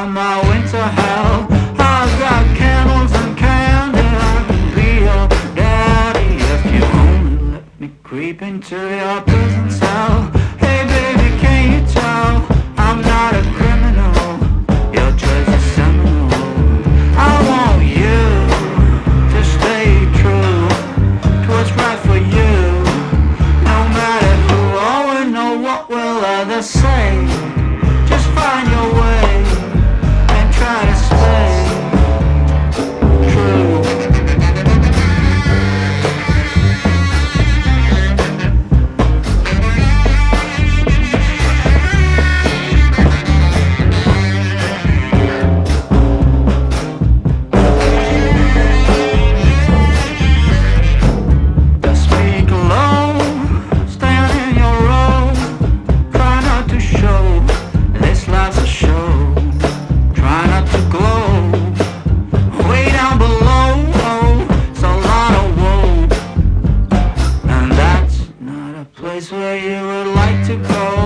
from my winter hell. I've got candles and candy, I can be your daddy if you only let me creep into your prison cell. Hey baby, can you tell I'm not a criminal? Your choice is seminal. I want you to stay true to what's right for you. No matter who or know what will others say, just find your way and try to stay true. Just speak low, stand in your row, try not to show this life's a show. Try not to glow way down below. It's a lot of woe, and that's not a place where you would like to go.